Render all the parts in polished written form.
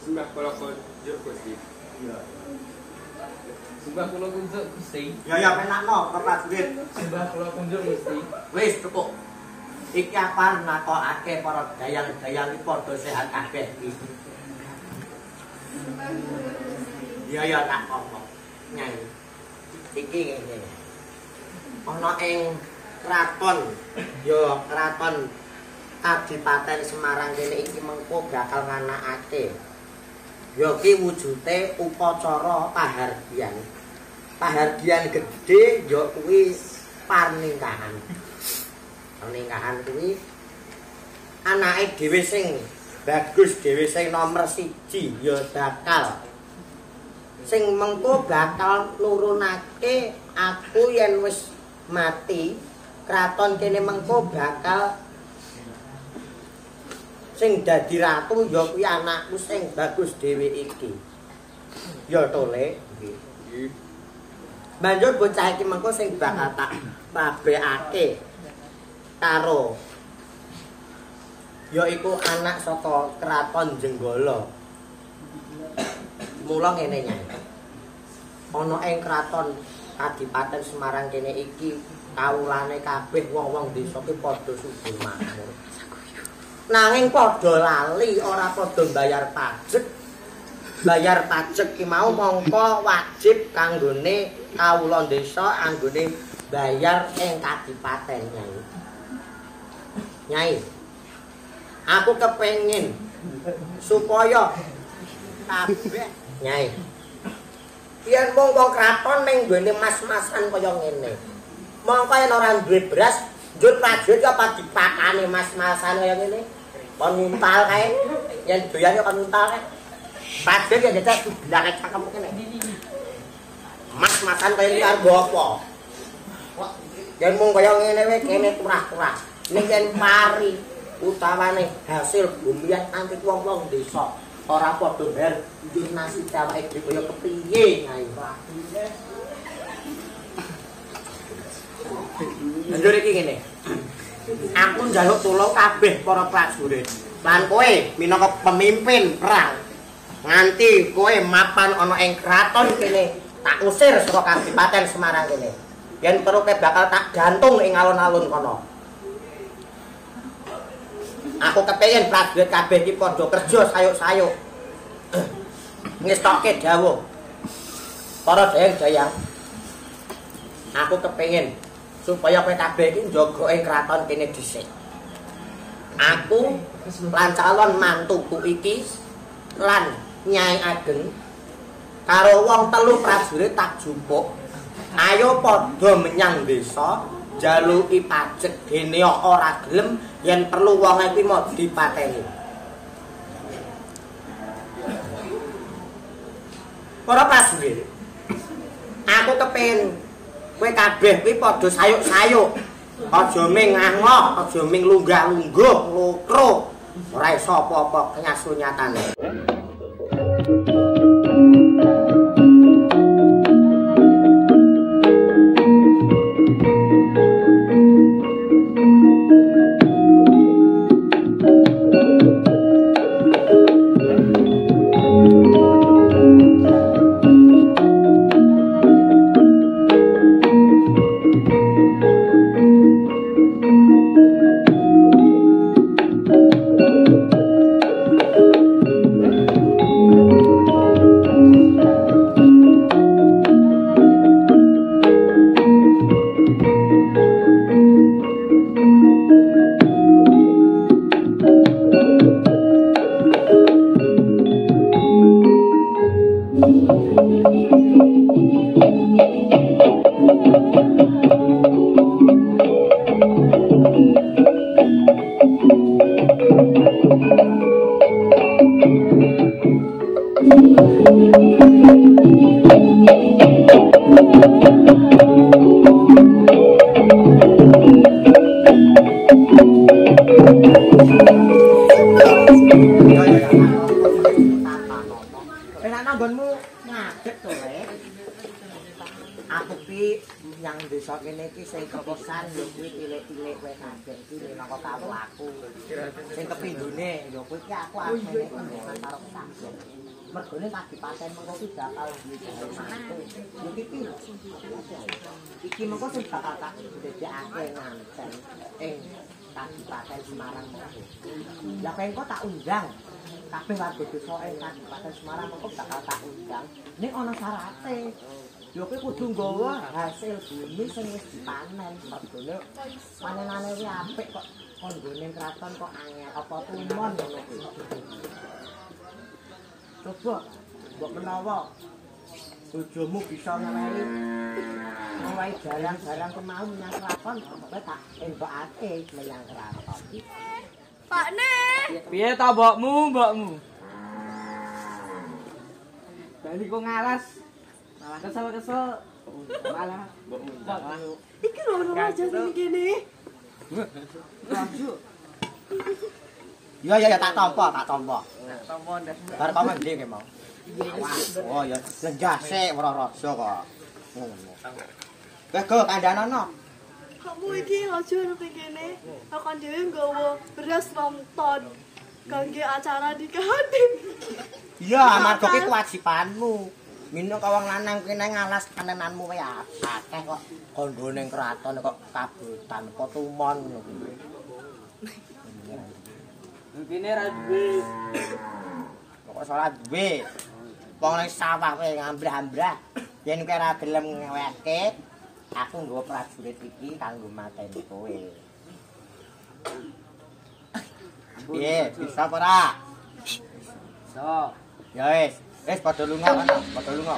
Sembah kula kunjuk Gusti. Iya. Sembah kula kunjuk Gusti. Ya penakno prajurit. Sembah kula kunjuk Gusti. Wis cukup. Iki apa nakokake para dayang-dayang iki padha sehat kabeh iki. Ya tak apa. Nyai. Iki ngene. Ana ing kraton, ya kraton Kadipaten Semarang kene iki mengko bakal nganakake. Ya ki wujude upacara pahargyan. Pahargyan gedhe ya kuwi pernikahan. Pernikahan kuwi anake dhewe sing bagus dhewe sing nomor 1 ya bakal sing mengko bakal nurunake aku yen wis mati kraton kene mengko bakal sing dadi ratu ya kuwi anakku sing bagus dhewe iki. Ya tole nggih. Banjur bocah iki mengko sing bakal tak pabekake karo yaiku anak saka kraton Jenggala. Mula ngene Nyai. Ana ing kraton Kadipaten Semarang kene iki kawulane kabeh wong-wong desa ki padha subur makmur. Nanging padha lali ora padha bayar pajak. Bayar pajak ki mau mongko wajib kanggone kawula desa anggone bayar ing kadipaten Nyai. Nyai. Aku kepengin supaya kabeh Nyai. Yen mung wong kraton ning nggone mas-masan kaya ngene. Mongko yen ora duwe beras njur prajurit apa dipakane mas-masan kaya ngene. Kon nguntal kae. Yen doyan kon nguntal kae. Prajurit ya dadi blake cakep kene. Mas-masan kaya iki arep apa? Yen mung kaya ngene wae kene turah-turah. Ning yen pari utawane hasil bumian anti wong-wong desa ora padha bayar njur nasib awake dhewe kaya kepiye Nyai. Njur iki ngene. Aku njaluk tulung kabeh para prajurit. Lan kowe minangka pemimpin perang nganti kowe mapan ana ing kraton kene tak usir saka Kadipaten Semarang kene. Yen perlu kowe bakal tak gantung ing alun-alun kono. Aku kepengin prajurit kabeh iki padha kerja sayuk-sayuk. Ngestokke dawuh. Para dayang-dayang. Aku kepengin supaya kowe kabeh iki njaga ing kraton kene dhisik. Aku lan calon mantuku iki lan Nyai Ageng karo wong telu prajurit tak jupuk. Ayo padha menyang desa jaluki pajek dene ora gelem yen perlu wong iki mau dipateni. Para prajurit, aku kepengin kowe kabeh kuwi padha sayuk-sayuk. Aja ming ngangok, aja ming lunggah-lungguh, lokro. Ora iso apa-apa kenyasunyatane. Mergone Kadipaten mengko ki bakal iki mengko sing bakal tak dedekake nganten ing Kadipaten Semarang mengko. Lah pengko tak undang kabeh warga desa ing Kadipaten Semarang mengko bakal tak undang ning ana syarate. Yo kowe kudu nggawa hasil bumi sing wis dipanen. Mergone panenane kuwi apik kok konggone kraton kok angel apa tumon ngono kuwi. Coba, mbok menawa bojomu bisa ngeleri mulai barang-barang kemau menyang kraton, kowe tak entokake menyang kraton. Pak Ne. Piye ta mbokmu? Bali kok ngalas. Malah kesel-kesel. Malah mbokmu. Iki lho ono aja sing kene. Lanjut. Ya tak tampa. Tompo ndas. Bar kok ngendi ki mau? Oh ya lenjase ora raja kok. Ngono. Wes go kandhanono. Kamu iki aja ono kene. Aku dhewe nggawa beras 6 ton kangge acara nikahan. Iya, amarga ki kewajibanmu. Minangka wong lanang kene ngalas panenanmu wae akeh kok kandha ning kraton kok kabutan apa tumon ngono kuwi. Kene ra duwe. Kok salah duwe. Wong ning sawah kowe ngambrah-ambrah. Yen kowe ora gelem ngeweke, aku nggawa prajurit iki kanggo mateni kowe. Piye, bisa apa ora? Bisa. Ya wis padha lunga kana, padha lunga.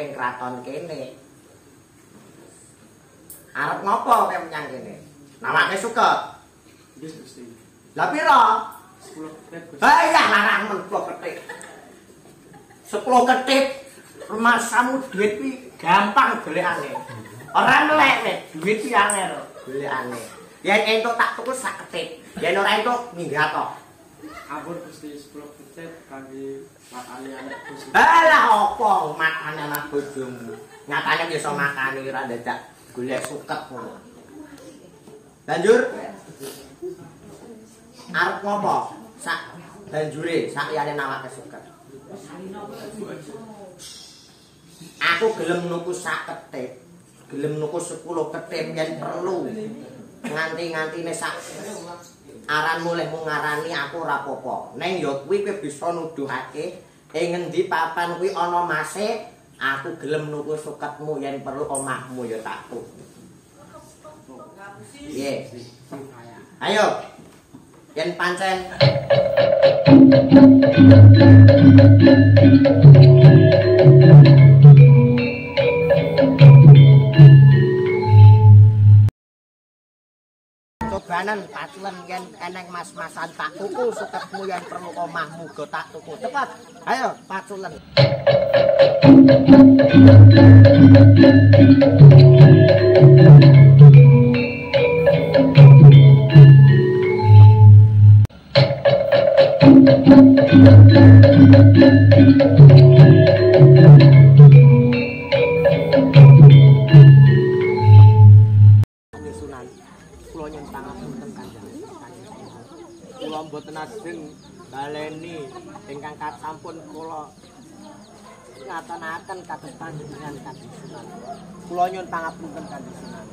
ing kraton kene. Arep ngopo kowe menyang kene? Nawake suket. Nggih, Gusti. Lah pira? 10 ketip, Gusti. Ha iya larang men 10 ketip. 10 ketip rumasamu duit kuwi gampang golekane. Ora melek wis, duit iki angel golekane. Yen entuk tak tuku sak ketip. Yen ora entuk minggat tok. Ampun Gusti, 10 ketip kangge makani anak Gusti. Alah opo makane anak bojomu. Nyatane iso makani ora dadak golek suket ngono. Banjur arep ngopo? Sak banjure sak liyane nawake suket. Aku gelem nuku sak ketip, gelem nuku 10 ketip yen perlu. Nganti-ngantine sak aran mulih mung ngarani aku ora apa-apa. Ning ya kuwi kowe bisa nuduhake ing ngendi papan kuwi ana mase, aku gelem nuku suketmu yen perlu omahmu ya tak tuku. Piye? Ayo. Yen pancen cobanan patulen yen eneng mas-masan tak tuku suketmu yen perlu omahmu go tak tuku. Cepet. Ayo patulen. Kula mboten ajeng baleni ingkang sampun kula ngatanaken kados panjenengan Kanjeng Sunan. Kula nyuwun pangapunten Kanjeng Sunan.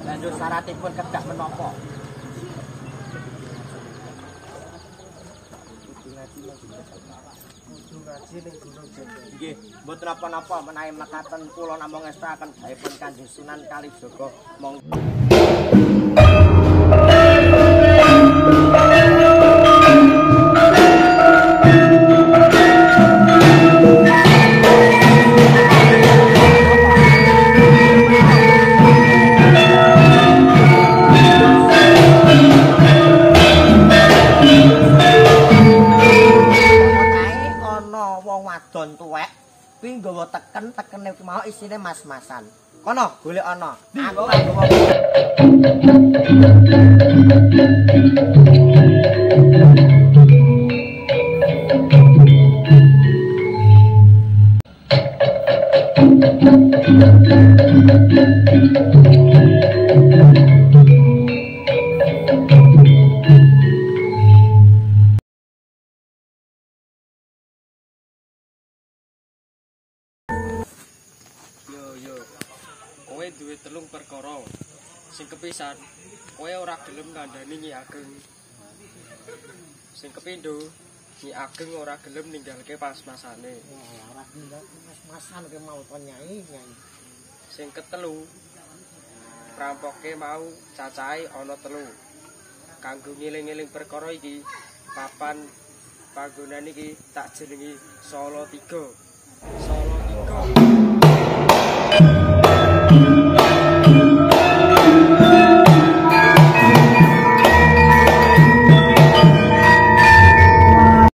Banjur syaratipun kedah menapa? Nggih, mboten napa-napa menawi mekaten kula namung ngestaken dhaipun Kanjeng Sunan Kalijaga monggo. Wadon tuwek kuwi nggawa tekene kuwi mau isine mas-masan. Kono golek ana. Aku nggawa. Kowe duwe telung perkara. Sing kepisan, kowe ora gelem ngandani Nyi Ageng. Sing kepindho, Nyi Ageng ora gelem ninggalke pas-masane. Ora ninggalke mas-masan ke mau to Nyai. Sing ketelu, prampoke mau cacahe ana 3. Kanggo ngiling-iling perkara iki, papan panggonan iki tak jenengi Sala 3.